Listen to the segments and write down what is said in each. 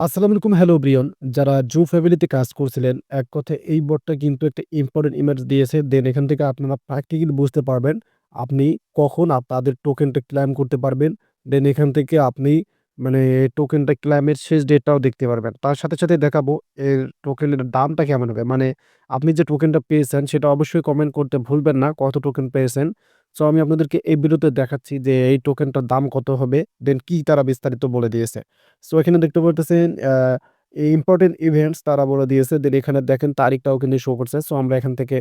আসসালামু আলাইকুম। Hello Brian. যারা জু ফ্যামিলিতে কাজ করছিলেন, এক কথায় এই বোর্ডটা কিন্তু একটা ইম্পোর্টেন্ট ইমেজ দিয়েছে। দেন এখান থেকে আপনারা প্র্যাকটিক্যালি বুঝতে পারবেন, আপনি কখন তাদের টোকেনটা ক্লেইম করতে পারবেন। দেন এখান থেকে আপনি মানে টোকেনটা ক্লেইমের শেষ ডেটটাও দেখতে পারবেন। তার সাথে, সাথে দেখাবো এর টোকেনের দামটা কেমন হবে। মানে আপনি যে টোকেনটা পেয়েছেন সেটা অবশ্যই কমেন্ট করতে ভুলবেন না, কত টোকেন পেয়েছেন। সো আমি আপনাদেরকে এই ভিডিওতে দেখাচ্ছি যে এই টোকেনটার দাম কত হবে, দেন কি তারা বিস্তারিত বলে দিয়েছে। সো এখানে দেখতে পারতেছেন এই ইম্পোর্টেন্ট ইভেন্টস তারা বলে দিয়েছে। দেন এখানে দেখেন তারিখটাও কিন্তু শো করছে। সো আমরা এখান থেকে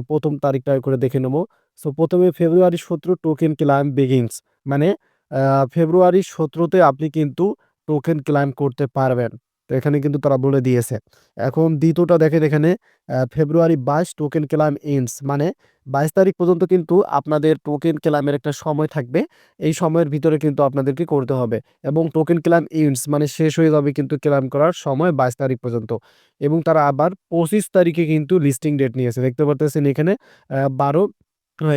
১ম তারিখটা করে দেখে নেব। সো ১ম এ ফেব্রুয়ারি ১৭ টোকেন ক্লাইম বিগিনস। মানে আ ফেব্রুয়ারি ১৭ তে আপনি কিন্তু টোকেন ক্লাইম করতে পারবেন। তো এখানে কিন্তু তারা বলে দিয়েছে। এখন ২য় টা দেখেন এখানে ফেব্রুয়ারি ২২ টোকেন ক্লাইম এন্ডস। মানে ২২ তারিখ পর্যন্ত কিন্তু আপনাদের টোকেন ক্লাইমের একটা সময় থাকবে। এই সময়ের ভিতরে কিন্তু আপনাদেরকে করতে হবে। এবং টোকেন ক্লেইম ইন্ডস মানে শেষ হয়ে যাবে কিন্তু ক্লেইম করার সময় ২২ তারিখ পর্যন্ত। এবং তারা আবার ২৫ তারিখে কিন্তু লিস্টিং ডেট নিয়েছে। দেখতে পারতেছেন এখানে ১২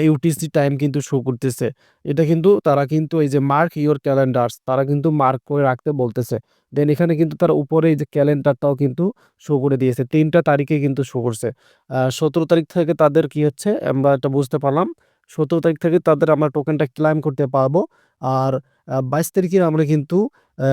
ইউটিসি টাইম কিন্তু শো করতেছে। এটা কিন্তু তারা কিন্তু এই যে মার্ক ইউর ক্যালেন্ডারস তারা কিন্তু মার্ক করে রাখতে বলতেছে। দেন এখানে কিন্তু তারা উপরে এই যে ক্যালেন্ডারটাও কিন্তু শো করে দিয়েছে। ৩ টা তারিখে কিন্তু শো করছে। ১৭ তারিখ থেকে তাদের কি হচ্ছে আমরা এটা বুঝতে পারলাম। ১৭ তারিখ থেকে তাদের আমরা টোকেনটা ক্লেইম করতে পারবো। আর ২২ তারিখে আমরা কিন্তু আ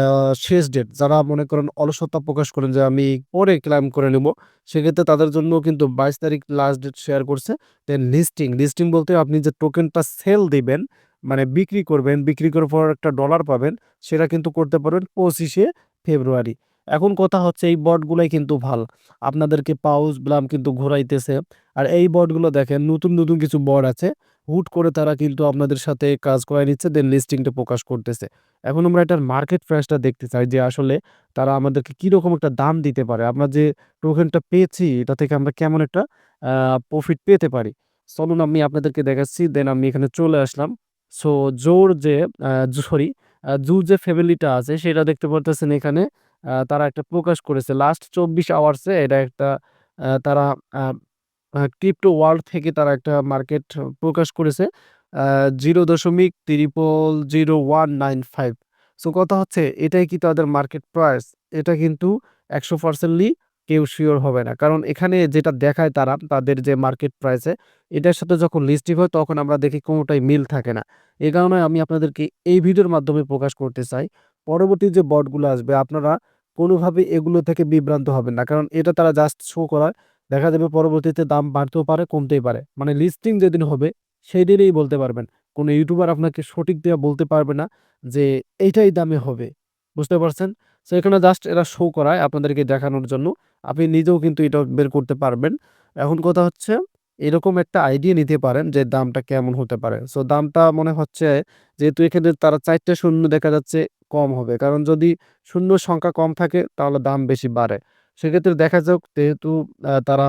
শেষ ডেট যারা মনে করেন অলসতা প্রকাশ করেন যে আমি পরে ক্লেইম করে নিবো, সেক্ষেত্রে তাদের জন্য কিন্তু ২২ তারিখ লাস্ট ডেট শেয়ার করছে। দেন লিস্টিং বলতে আপনি যে টোকেনটা সেল দিবেন, মানে বিক্রি করবেন, বিক্রি করার পর একটা ডলার পাবেন, সেটা কিন্তু করতে পারবেন ২৫শে ফেব্রুয়ারি। এখন কথা হচ্ছে এই বটগুলাই কিন্তু ভাল। আপনাদেরকে পাউচ ব্লাম কিন্তু ঘুরাইতেছে। আর এই বটগুলো দেখেন নতুন কিছু বট আছে। হুট করে তারা কিন্তু আপনাদের সাথে কাজ করায় নিচ্ছে, দেন লিস্টিংটা প্রকাশ করতেছে। এখন আমরা এটার মার্কেট প্রাইসটা দেখতে চাই যে আসলে তারা আমাদেরকে কিরকম একটা দাম দিতে পারে। আমরা যে টোকেনটা পেয়েছি এটা থেকে আমরা কেমন একটা আ প্রফিট পেতে পারি। চলুন আমি আপনাদেরকে দেখাচ্ছি। দেন আমি এখানে চলে আসলাম। সো জোর যে আ সরি জুর যে ফ্যামিলিটা আছে সেটা দেখতে পারতেছেন এখানে তারা একটা প্রকাশ করেছে। লাস্ট ২৪ আওয়ার্স এ এটা একটা তারা আ ক্রিপ্টো ওয়ার্ল্ড থেকে তারা একটা মার্কেট প্রকাশ করেছে। আ 0.000195। সো কথা হচ্ছে এটাই কি তাদের মার্কেট প্রাইস? এটা কিন্তু ১০০% কেউ সিওর হবে না। কারণ এখানে যেটা দেখায় তারা তাদের যে মার্কেট প্রাইস এটার সাথে যখন লিস্টিং হয় তখন আমরা দেখি কোনটাই মিল থাকে না। এ কারণে আমি আপনাদেরকে এই ভিডিওর মাধ্যমে প্রকাশ করতে চাই। পরবর্তী যে বটগুলো আসবে আপনারা কোনোভাবে এগুলো থেকে বিভ্রান্ত হবেন না। কারণ এটা তারা জাস্ট শো করায়। দেখা যাবে পরবর্তীতে দাম বাড়তেও পারে, কমতেই পারে। মানে লিস্টিং যেদিন হবে সেই দিনেই বলতে পারবেন। কোনো ইউটিউবার আপনাকে সঠিক দেয়া বলতে পারবে না যে এইটাই দামে হবে। বুঝতে পারছেন? সো এখানে জাস্ট এরা শো করায় আপনাদেরকে দেখানোর জন্য। আপনি নিজেও কিন্তু এটা বের করতে পারবেন। এখন কথা হচ্ছে এরকম একটা আইডিয়া নিতে পারেন যে দামটা কেমন হতে পারে। সো দামটা মনে হচ্ছে যেহেতু এখানে তারা ৪ টা শূন্য দেখা যাচ্ছে কম হবে। কারণ যদি শূন্যর সংখ্যা কম থাকে তাহলে দাম বেশি বাড়ে। সেক্ষেত্রে দেখা যাক যেহেতু তারা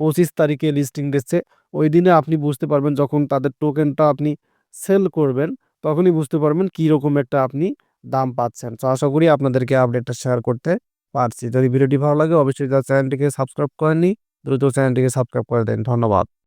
২৫ তারিখে লিস্টিং দিচ্ছে। ঐদিনে আপনি বুঝতে পারবেন যখন তাদের টোকেনটা আপনি সেল করবেন, তখনই বুঝতে পারবেন কিরকম একটা আপনি দাম পাচ্ছেন। তো আশা করি আপনাদেরকে আপডেটটা শেয়ার করতে পারছি। যদি ভিডিওটি ভালো লাগে অবশ্যই চ্যানেলটিকে সাবস্ক্রাইব করেননি, দ্রুত চ্যানেলটিকে সাবস্ক্রাইব করে দেন। ধন্যবাদ।